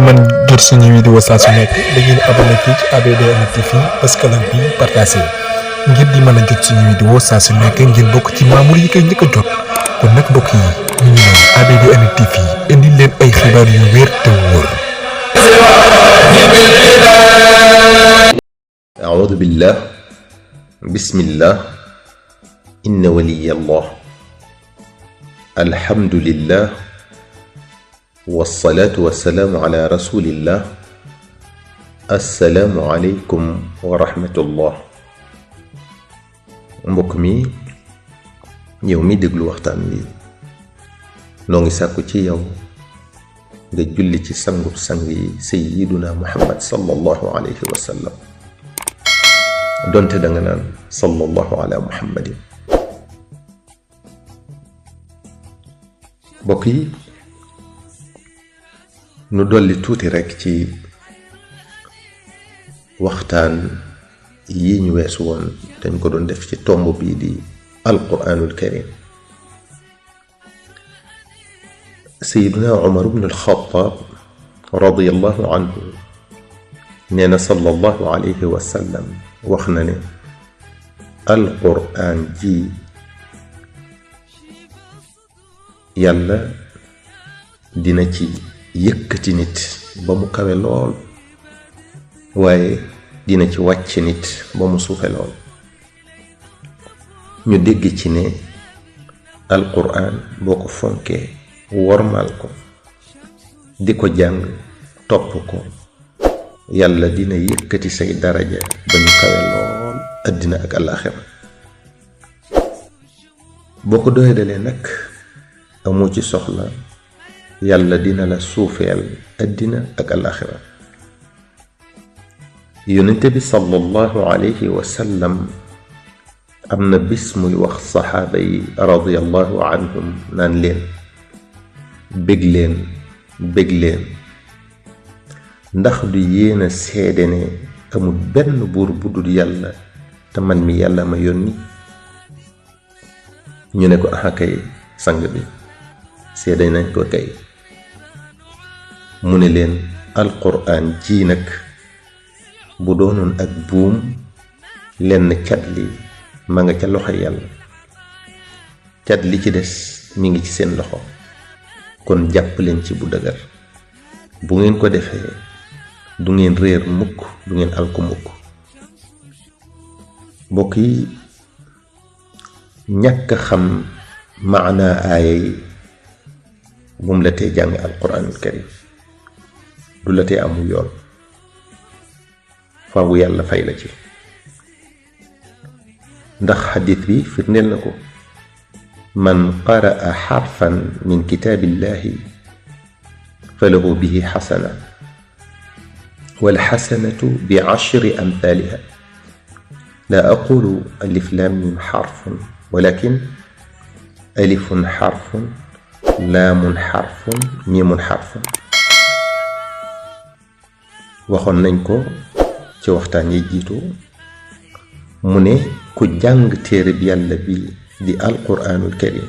mën jot suñu vidéo saa su nekk da ngeen abonné fii ci ABDN TV parce que lan bi partagé ngir di mën a jot suñu vidéo saa su nekk ngeen bokk ci membre yi koy njëkk a jot kon nag mbokk yi ñu ngi noonu ABDN TV indi leen ay xibaar yu wér te wóor. أعوذ بالله بسم الله إن ولي الله الحمد لله والصلاة والسلام على رسول الله السلام عليكم ورحمة الله mbokk mi yow mi déglu waxtaan wi noo ngi sàkku ci yow nga julli ci sangub sang yi sayyiduna Muhammad sallallahu alayhi wa sallam donte da nga naan sallallahu ala muhammadin. mbokk yi nu dolli tuuti rekk ci waxtaan yi ñu weesu woon dañ ko doon def ci tomb bii di alquraanul karim. sayiduna Umar ibn al-Khattab radiyallahu anhu nee na sallallahu alayhi wa sallam wax na ne alquraan ji yàlla dina ci yëkkati nit ba mu kawe lool waaye dina ci wàcc nit ba mu suufe lool. ñu dégg ci ne alquraan boo ko fonkee wormaal ko di ko jàng topp ko yàlla dina yëkkati say daraja ba ñu kawe lool àddina ak àllaaxira. boo ko doyadalee nag amoo ci soxla yàlla dina la suufeel àddina ak àllaaxira. yonente bi sallallahu alayhi wa sallam am na bis muy wax saxaaba yi radiyallahu anhum naan leen bég leen ndax du yéen a seede ne amul benn buur bu dul yàlla te man mi yàlla ma yónni. ñu ne ko aha kay sang bi seede nañ ko kay. mu ne leen alquraan ji nag bu doonoon ak buum lenn cat li ma nga ca loxo yàlla cat li ci des mi ngi ci seen loxo kon jàpp leen ci bu dëgër. bu ngeen ko defee du ngeen réer mukk du ngeen alku mukk. mbokk yi ñàkk xam maanaa aaya yi moom la tee jàng alquraanul karim du la tee amul yoon faawu yàlla fay la ci. ndax xadiit bi firndeel na ko man qaraa xarfan min kitaabillahi falahu bihi xasana walxasanatu bi ashri amthaliha la aqulu alif lam mim xarfun walakin alifun xarfun laamun xarfun miimun xarfun. waxoon nañ ko ci waxtaan yi jiitu mu ne ku jàng téere bi yàlla bi di alquraanul karim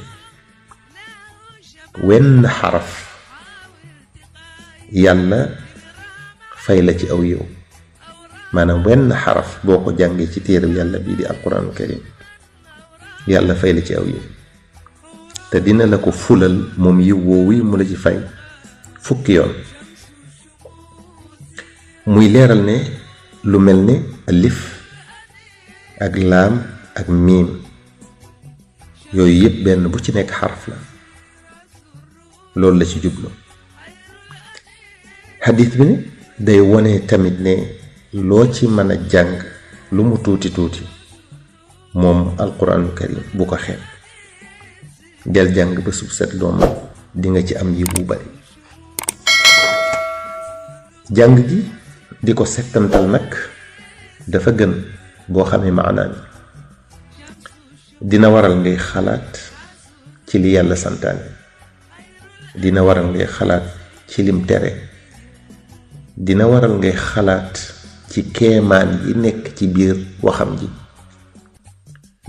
wenn xaraf yàlla fay la ci aw yiw. maanaam wenn xaraf boo ko jàngee ci téere bi yàlla bi di alquraanul karim yàlla fay la ci aw yiw te dina la ko fulal moom yiw woowu mu la ci fay fukki yoon. muy leeral ne lu mel ne alif ak laam ak miim yooyu yépp benn bu ci nekk xaraf la loolu la ci jublu. xadiis bi ne day wone tamit ne loo ci mën a jàng lu mu tuuti tuuti moom alquraanul karim bu ko xeeb. del jàng ba sub set doom di nga ci am yi bu bari. jàng gi di ko settantal nag dafa gën boo xamee maanaam dina waral ngay xalaat ci li yàlla santaane dina waral ngay xalaat ci lim tere dina waral ngay xalaat ci keemaan yi nekk ci biir waxam ji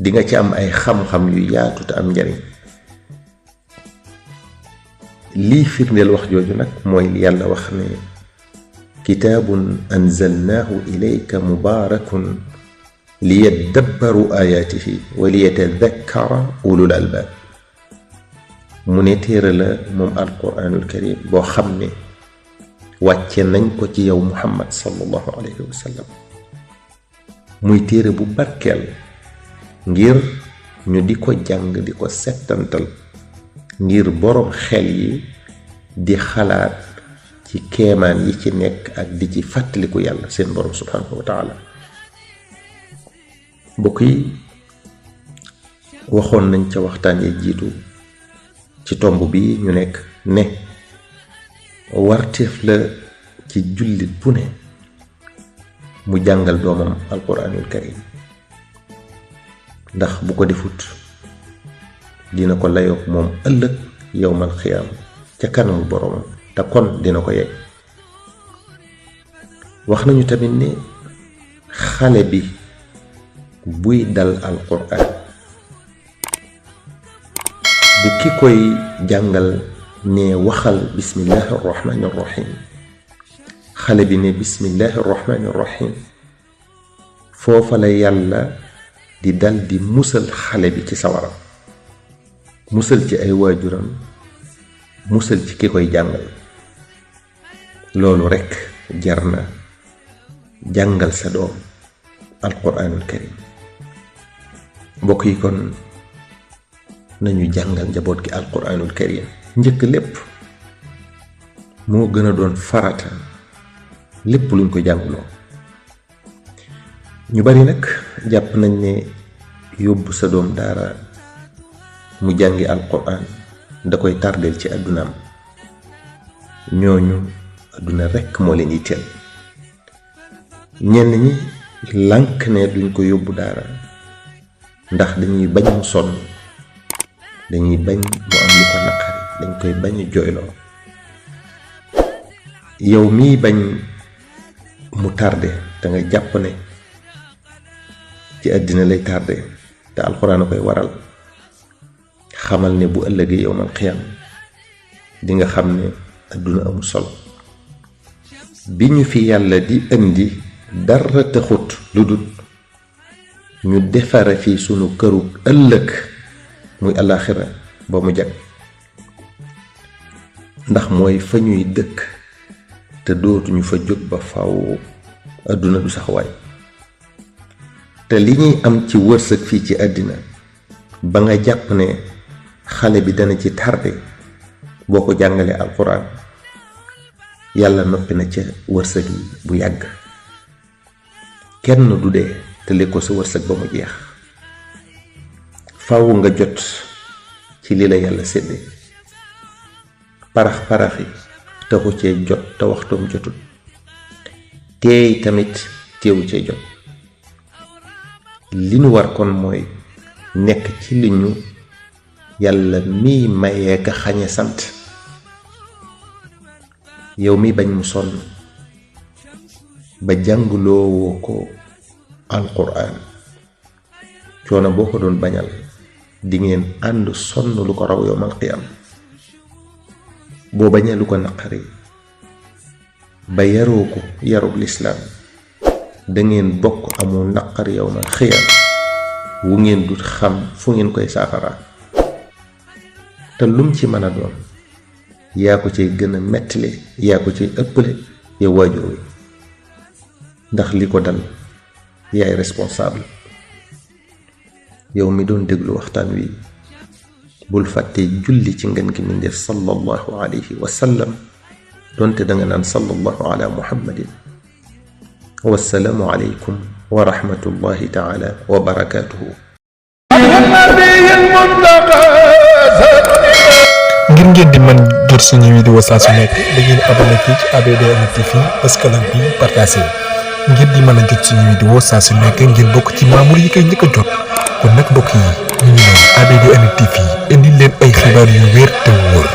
di nga ci am ay xam-xam yu yaatu te am njariñ. lii firndeel wax jooju nag mooy li yàlla wax ne kitaabun anzalnaahu ilayka mubaarakun liyadabbaru ayaatihi wa liyatadakkara ulul albaab. mu ne téere la moom alquraanul karim boo xam ne wàcce nañ ko ci yow muhammad sallallahu alayhi wa sallam muy téere bu barkeel ngir ñu di ko jàng di ko settantal ngir boroom xel yi di xalaat ci keemaan yi ci nekk ak di ci fàttaliku yàlla seen boroom subhanahu wa taala. mbokk yi waxoon nañ ca waxtaan yi jiitu ci tomb bi ñu nekk ne warteef la ci jullit bu ne mu jàngal doomam alquraanul karim ndax bu ko defut dina ko layoog moom ëllëg yowmal xiyaam ca kanamu boroomam te kon dina ko yegg. wax nañu tamit ne xale bi buy dal alquraan bu ki koy jàngal ne waxal bismillahi arrahmani arrahim xale bi ne bismillahi arrahmani arrahim foofa la yàlla di dal di musal xale bi ci sawara, musal ci ay waajuram, musal ci ki koy jàngal. loolu rekk jar na jàngal sa doom alquraanul karim. mbokk yi kon nañu jàngal njaboot gi alquraanul karim njëkk lépp moo gën a doon farata lépp luñ ko jàngloo. ñu bari nag jàpp nañ ne yóbbu sa doom daara mu jàngi alquraan da koy tardeel ci àddunaam. ñooñu àdduna rekk moo leen yitteel. ñenn ñi lànk ne duñ ko yóbbu daara ndax dañuy bañ mu sonn, dañuy bañ mu am lu ko naqari, dañ koy bañ a jooyloo. yow miy bañ mu tardé te nga jàpp ne ci àddina lay tardé te alxuraan a koy waral, xamal ne bu ëllëgee yowmal xiyaam di nga xam ne àdduna amul solo. bi ñu fi yàlla di indi dara taxut lu dul ñu defare fi sunu këru ëllëg muy alaaxira ba mu jag, ndax mooy fa ñuy dëkk te dootuñu fa jóg ba faw. àdduna du sax waay te li ñuy am ci wërsëg fii ci àddina ba nga jàpp ne xale bi dana ci tardé boo ko jàngalee alxuraan, yàlla noppi na ca wërsëg yi bu yàgg. kenn du dee te li ko sa wërsëg ba mu jeex, faw nga jot ci li la yàlla sédde. parax-paraxi taxu cee jot te waxtoom jotul, teey tamit teewu cee jot. li nu war kon mooy nekk ci li ñu yàlla miy mayee ka xañe sant. yow mi bañ mu sonn ba jàngloo ko alquraan, coono boo ko doon bañal di ngeen ànd sonn lu ko raw yowmal qiyaam. boo bañee lu ko naqari ba yaroo ko yarub lislaam, da ngeen bokk amu naqar yowmal qiyaam wu ngeen dut xam fu ngeen koy saafara. te lum ci mën a doon yaa ko cay gën a mettile, yaa ko cay ëppale yow waajur wi, ndax li ko dal yaay responsable. yow mi doon déglu waxtaan wi bul fàtte julli ci ngeen gi mindeef sallallahu alayhi wa sallam, donte danga naan sallallahu ala muhammadin. wassalaamu alaykum wa rahmatullahi taala wa barakaatuhu. ngir ngeen di mën jot suñu vidéo saa su nekk da ngeen abonné fii ci ABDN TV bës cloche bi partagé ngir di mën a jot suñu vidéo saa su nekk ngeen bokk ci membre yi koy njëkk a jot. kon nag mbokk yi ñu ngi noonu ABDN TV indi leen ay xibaar yu wér te wóor.